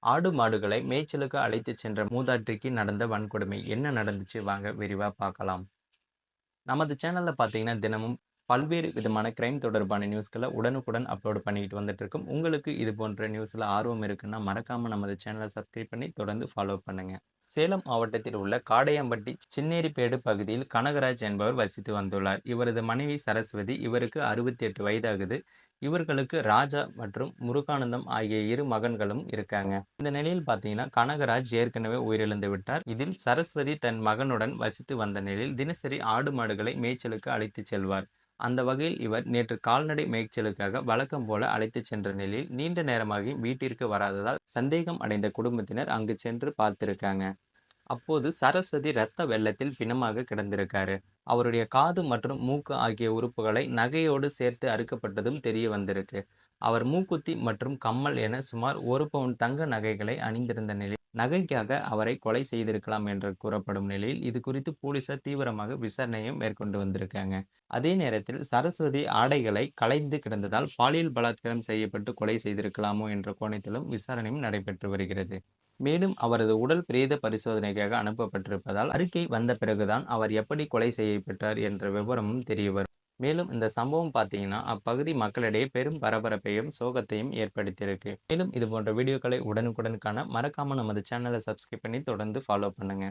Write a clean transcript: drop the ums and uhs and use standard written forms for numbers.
ஆடு மாடுகளை மேய்ச்சலுக்கு அழைத்துச் சென்ற மூதாட்டிக்கு நடந்த வன்கொடுமை என்ன நடந்துச்சு வாங்க விரிவா பார்க்கலாம். நமது சேனல்ல பார்த்தீங்கன்னா, தினமும் பல்வேறு விதமான கிரைம் தொடர்பான நியூஸ்கள உடனுக்குடன் அப்லோட் பண்ணிட்டு வந்துட்டு இருக்கோம். உங்களுக்கு இது போன்ற நியூஸ்ல ஆர்வம் இருக்குன்னா, மறக்காம நமது சேனல சப்ஸ்கிரைப் பண்ணி தொடர்ந்து ஃபாலோ பண்ணுங்க. சேலம் மாவட்டத்தில் உள்ள காடையாம்பட்டி சின்னேரிப்பேடு பகுதியில் கனகராஜ் என்பவர் வசித்து வந்துள்ளார். இவரது மனைவி சரஸ்வதி. இவருக்கு 68 வயதாகுது. இவர்களுக்கு ராஜா மற்றும் முருகானந்தம் ஆகிய 2 மகன்களும் இருக்காங்க. இந்த நிலையில் பார்த்தீங்கன்னா, கனகராஜ் ஏற்கனவே உயிரிழந்து விட்டார். இதில் சரஸ்வதி தன் மகனுடன் வசித்து வந்த நிலையில் தினசரி ஆடு மாடுகளை மேய்ச்சலுக்கு அழைத்துச் செல்வார். அந்த வகையில் இவர் நேற்று கால்நடை மேய்ச்சலுக்காக வழக்கம் போல அழைத்துச் சென்ற நிலையில் நீண்ட நேரமாகியும் வீட்டிற்கு வராததால் சந்தேகம் அடைந்த குடும்பத்தினர் அங்கு சென்று பார்த்திருக்காங்க. அப்போது சரஸ்வதி இரத்த வெள்ளத்தில் பிணமாக கிடந்திருக்காரு. அவருடைய காது மற்றும் மூக்கு ஆகிய உறுப்புகளை நகையோடு சேர்த்து அறுக்கப்பட்டதும் தெரிய வந்திருக்கு. அவர் மூக்குத்தி மற்றும் கம்மல் என சுமார் 1 பவுன் தங்க நகைகளை அணிந்திருந்த நிலையில் நகைக்காக அவரை கொலை செய்திருக்கலாம் என்று கூறப்படும் நிலையில் இது குறித்து போலீசார் தீவிரமாக விசாரணையும் மேற்கொண்டு வந்திருக்காங்க. அதே நேரத்தில் சரஸ்வதி ஆடைகளை களைந்து கிடந்ததால் பாலியல் பலாத்காரம் செய்யப்பட்டு கொலை செய்திருக்கலாமோ என்ற கோணத்திலும் விசாரணையும் நடைபெற்று வருகிறது. மேலும் அவரது உடல் பிரேத பரிசோதனைக்காக அனுப்பப்பட்டிருப்பதால் அறிக்கை வந்த பிறகுதான் அவர் எப்படி கொலை செய்யப்பட்டார் என்ற விவரமும் தெரியவரும். மேலும் இந்த சம்பவம் பார்த்தீங்கன்னா அப்பகுதி மக்களிடையே பெரும் பரபரப்பையும் சோகத்தையும் ஏற்படுத்தியிருக்கு. மேலும் இது போன்ற வீடியோக்களை உடனுக்குடன் காண மறக்காம நமது சேனலை சப்ஸ்கிரைப் பண்ணி தொடர்ந்து ஃபாலோ பண்ணுங்க.